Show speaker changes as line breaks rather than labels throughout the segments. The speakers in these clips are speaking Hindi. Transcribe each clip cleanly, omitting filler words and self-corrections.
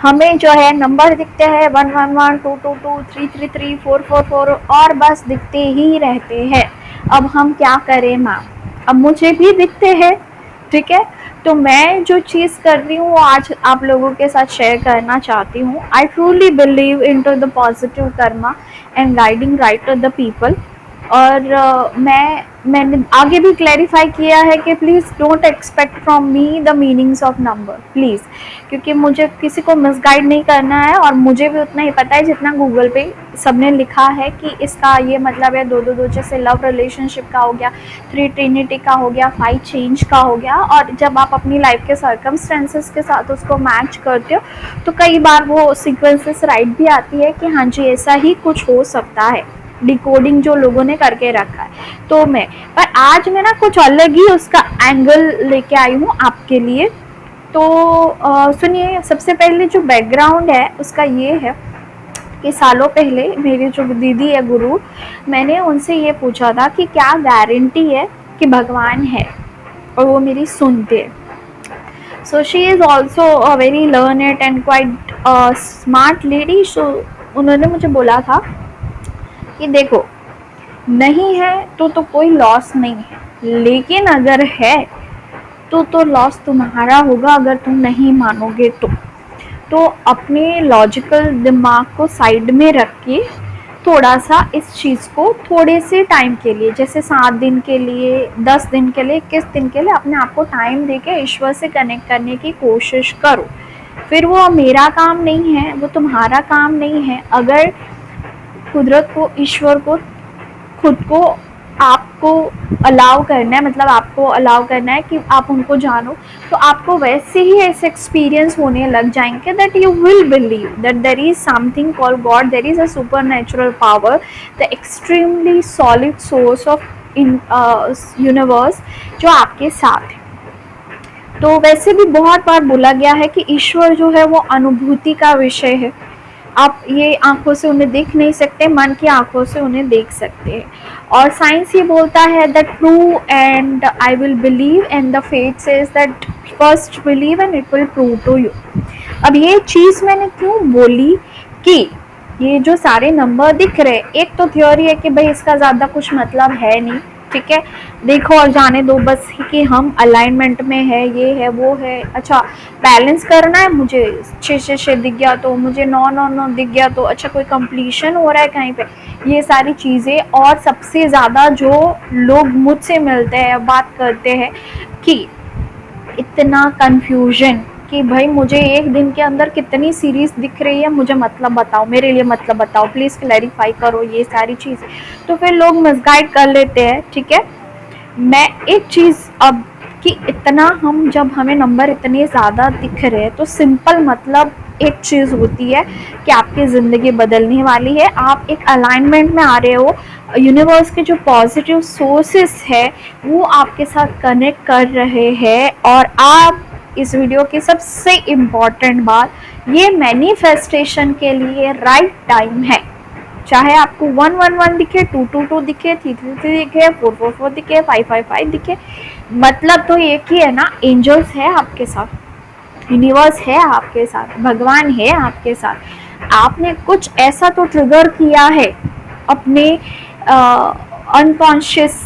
हमें जो है नंबर दिखते हैं 111, 222, 333, 444 और बस दिखते ही रहते हैं। अब हम क्या करें मैम? अब मुझे भी दिखते हैं, ठीक है। तो मैं जो चीज़ कर रही हूँ वो आज आप लोगों के साथ शेयर करना चाहती हूँ। I truly believe in to the positive karma and guiding right to the people. और मैंने आगे भी क्लैरिफाई किया है कि please don't expect from me the meanings of number please, क्योंकि मुझे किसी को मिसगाइड नहीं करना है और मुझे भी उतना ही पता है जितना गूगल पे सबने लिखा है कि इसका ये मतलब है 2-2-2 जैसे लव रिलेशनशिप का हो गया, 3 ट्रिनिटी का हो गया, 5 चेंज का हो गया। और जब आप अपनी लाइफ के सर्कमस्टेंसेस के साथ उसको मैच करते हो तो कई बार वो सीक्वेंसेस राइट भी आती है कि हाँ जी ऐसा ही कुछ हो सकता है, डिकोडिंग जो लोगों ने करके रखा है। तो मैं पर आज मैं ना कुछ अलग ही उसका एंगल लेके आई हूँ आपके लिए। तो सुनिए, सबसे पहले जो बैकग्राउंड है उसका ये है कि सालों पहले मेरी जो दीदी है गुरु, मैंने उनसे ये पूछा था कि क्या गारंटी है कि भगवान है, और वो मेरी सुनते। So she is also a very learned and quite smart lady. So उन्होंने मुझे बोला था कि देखो, नहीं है तो कोई लॉस नहीं है, लेकिन अगर है तो लॉस तुम्हारा होगा अगर तुम नहीं मानोगे तो अपने लॉजिकल दिमाग को साइड में रख के थोड़ा सा इस चीज़ को थोड़े से टाइम के लिए, जैसे 7 दिन के लिए, 10 दिन के लिए, 21 दिन के लिए अपने आप को टाइम दे के ईश्वर से कनेक्ट करने की कोशिश करो। फिर वो मेरा काम नहीं है, वो तुम्हारा काम नहीं है। अगर कुदरत को, ईश्वर को, खुद को आपको अलाउ करना है, मतलब आपको अलाउ करना है कि आप उनको जानो, तो आपको वैसे ही ऐसे एक्सपीरियंस होने लग जाएंगे that you will believe that there is something called God, there is a supernatural power, the extremely solid source of in universe जो आपके साथ है। तो वैसे भी बहुत बार बोला गया है कि ईश्वर जो है वो अनुभूति का विषय है। आप ये आंखों से उन्हें देख नहीं सकते, मन की आंखों से उन्हें देख सकते हैं। और साइंस ये बोलता है that true and I will believe and the faith says that first believe and it will prove to you. अब ये चीज़ मैंने क्यों बोली कि ये जो सारे नंबर दिख रहे, एक तो थ्योरी है कि भाई इसका ज़्यादा कुछ मतलब है नहीं, ठीक है, देखो और जाने दो बस कि हम अलाइनमेंट में है, ये है वो है। अच्छा, बैलेंस करना है, मुझे 6-6-6 दिख गया तो मुझे 9-9-9 दिख गया तो अच्छा कोई कंप्लीशन हो रहा है कहीं पे, ये सारी चीज़ें। और सबसे ज़्यादा जो लोग मुझसे मिलते हैं, बात करते हैं कि इतना कन्फ्यूजन कि भाई मुझे एक दिन के अंदर कितनी सीरीज दिख रही है, मुझे मतलब बताओ, मेरे लिए मतलब बताओ, प्लीज़ क्लैरिफाई करो ये सारी चीज़। तो फिर लोग मिसगाइड कर लेते हैं, ठीक है। मैं एक चीज़ अब कि इतना हम जब हमें नंबर इतने ज़्यादा दिख रहे हैं तो सिंपल मतलब एक चीज़ होती है कि आपकी ज़िंदगी बदलने वाली है, आप एक अलाइनमेंट में आ रहे हो, यूनिवर्स के जो पॉजिटिव सोर्सेस है वो आपके साथ कनेक्ट कर रहे हैं। और आप इस वीडियो की सबसे इम्पॉर्टेंट बात, ये मैनिफेस्टेशन के लिए राइट टाइम है। चाहे आपको 111 दिखे, 222 दिखे, 333 दिखे, 444 दिखे, 555 दिखे, मतलब तो एक ही है ना, एंजल्स है आपके साथ, यूनिवर्स है आपके साथ, भगवान है आपके साथ। आपने कुछ ऐसा तो ट्रिगर किया है अपने अनकॉन्शियस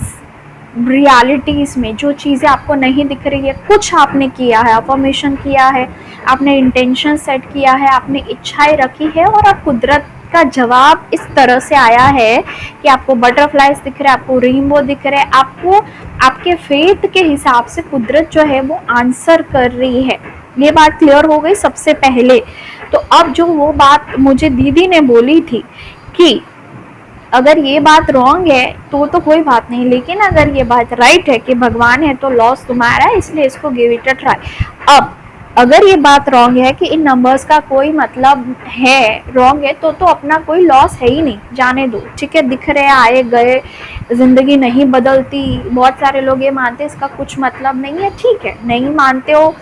रियलिटीज़ में, जो चीज़ें आपको नहीं दिख रही है, कुछ आपने किया है, अफर्मेशन किया है, आपने इंटेंशन सेट किया है, आपने इच्छाएं रखी है, और आप कुदरत का जवाब इस तरह से आया है कि आपको बटरफ्लाइज दिख रहे हैं, आपको रेनबो दिख रहे हैं, आपको आपके फेथ के हिसाब से कुदरत जो है वो आंसर कर रही है। ये बात क्लियर हो गई सबसे पहले। तो अब जो वो बात मुझे दीदी ने बोली थी कि अगर ये बात रॉन्ग है तो कोई बात नहीं, लेकिन अगर ये बात राइट है कि भगवान है तो लॉस तुम्हारा है, इसलिए इसको गिव इट अ ट्राई। अब अगर ये बात रॉन्ग है कि इन नंबर्स का कोई मतलब है, रॉन्ग है तो अपना कोई लॉस है ही नहीं, जाने दो, ठीक है। दिख रहे आए गए, ज़िंदगी नहीं बदलती, बहुत सारे लोग ये मानते हैं इसका कुछ मतलब नहीं है, ठीक है, नहीं मानते हो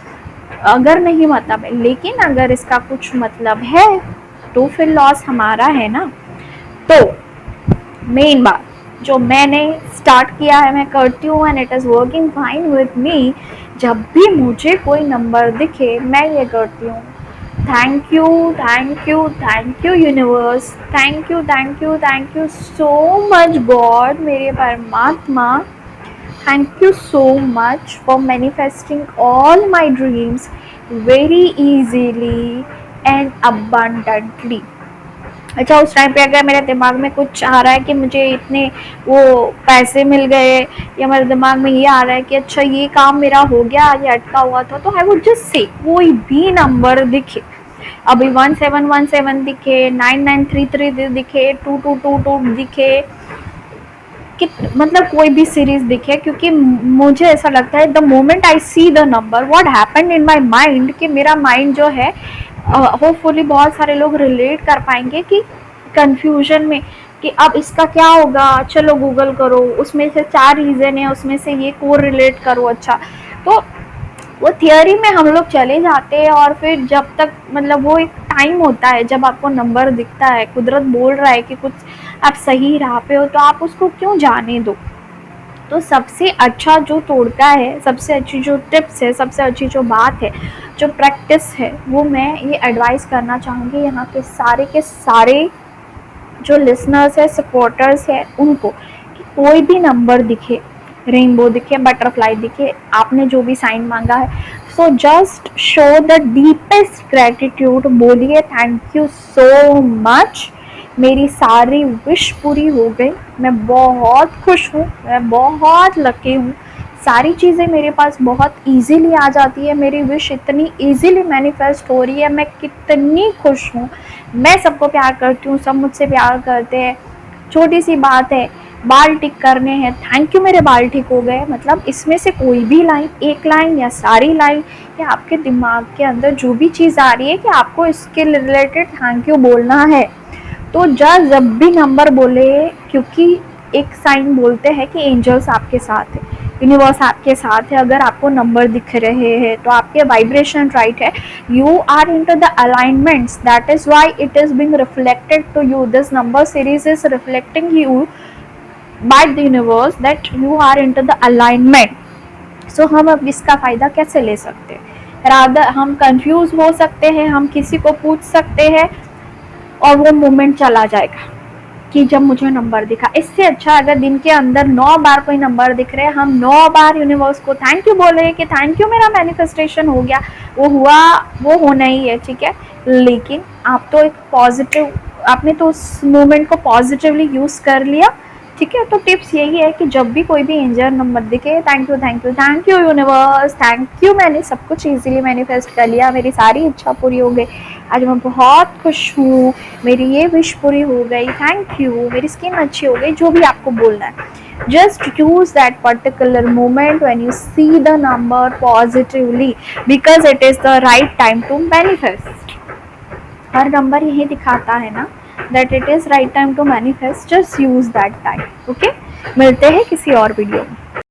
अगर नहीं मतलब है, लेकिन अगर इसका कुछ मतलब है तो फिर लॉस हमारा है ना। तो मेन बात जो मैंने स्टार्ट किया है, मैं करती हूँ and it is working fine with me. जब भी मुझे कोई नंबर दिखे मैं ये करती हूँ, thank you, thank you, thank you universe, thank you, thank you, thank you so much God, मेरे परमात्मा। Thank you so much for manifesting all my dreams very easily and abundantly. अच्छा, उस टाइम पे अगर मेरे दिमाग में कुछ आ रहा है कि मुझे इतने वो पैसे मिल गए, या मेरे दिमाग में ये आ रहा है कि अच्छा ये काम मेरा हो गया, ये अटका हुआ था, तो आई वुड जस्ट से कोई भी नंबर दिखे, अभी 1717 दिखे, 9933 दिखे, 2222 दिखे, कि मतलब कोई भी सीरीज दिखे, क्योंकि मुझे ऐसा लगता है the moment I see the number what happened in my mind, कि मेरा माइंड जो है, होपफुली बहुत सारे लोग रिलेट कर पाएंगे कि कंफ्यूजन में कि अब इसका क्या होगा, चलो गूगल करो, उसमें से 4 रीजन है, उसमें से ये को रिलेट करो। अच्छा, तो वो थियोरी में हम लोग चले जाते हैं, और फिर जब तक मतलब वो एक टाइम होता है जब आपको नंबर दिखता है, कुदरत बोल रहा है कि कुछ आप सही राह पे हो, तो आप उसको क्यों जाने दो। तो सबसे अच्छा जो तोड़का है, सबसे अच्छी जो टिप्स है, सबसे अच्छी जो बात है, जो प्रैक्टिस है, वो मैं ये एडवाइस करना चाहूँगी यहाँ के सारे जो लिसनर्स है, सपोर्टर्स है, उनको, कि कोई भी नंबर दिखे, रेनबो दिखे, बटरफ्लाई दिखे, आपने जो भी साइन मांगा है, so just show the deepest gratitude, बोलिए थैंक यू सो मच, मेरी सारी विश पूरी हो गई, मैं बहुत खुश हूँ, मैं बहुत लकी हूँ, सारी चीज़ें मेरे पास बहुत इजीली आ जाती है, मेरी विश इतनी इजीली मैनिफेस्ट हो रही है, मैं कितनी खुश हूँ, मैं सबको प्यार करती हूँ, सब मुझसे प्यार करते हैं, छोटी सी बात है, बाल ठीक करने हैं, थैंक यू मेरे बाल ठीक हो गए, मतलब इसमें से कोई भी लाइन, एक लाइन या सारी लाइन, या आपके दिमाग के अंदर जो भी चीज़ आ रही है कि आपको इसके रिलेटेड थैंक यू बोलना है, तो जब भी नंबर बोले, क्योंकि एक साइन बोलते हैं कि एंजल्स आपके साथ है, यूनिवर्स आपके साथ है, अगर आपको नंबर दिख रहे हैं तो आपके वाइब्रेशन राइट है, you are into the alignments, that is why it is being reflected to you, this number series is reflecting you by the universe that you are into the alignment. So हम अब इसका फ़ायदा कैसे ले सकते हैं, रादर हम कंफ्यूज हो सकते हैं, हम किसी को पूछ सकते हैं, और वो मोमेंट चला जाएगा कि जब मुझे नंबर दिखा। इससे अच्छा अगर दिन के अंदर 9 बार कोई नंबर दिख रहे हैं, हम 9 बार यूनिवर्स को थैंक यू बोले कि थैंक यू मेरा मैनिफेस्टेशन हो गया, वो हुआ, वो होना ही है, ठीक है, लेकिन आप तो एक पॉजिटिव, आपने तो उस मोमेंट को पॉजिटिवली यूज़ कर लिया, ठीक है। तो टिप्स यही है कि जब भी कोई भी एंजल नंबर दिखे, thank you, thank you, thank you universe, thank you, मैंने सब कुछ इजीली मैनिफेस्ट कर लिया, मेरी सारी इच्छा पूरी हो गई, आज मैं बहुत खुश हूँ, मेरी ये विश पूरी हो गई, थैंक यू, मेरी स्किन अच्छी हो गई, जो भी आपको बोलना है, just use that particular moment when you see the number positively, because it is the right time to manifest। Her number यही दिखाता है ना that it is right time to manifest, just use that time, okay। मिलते हैं किसी और वीडियो में।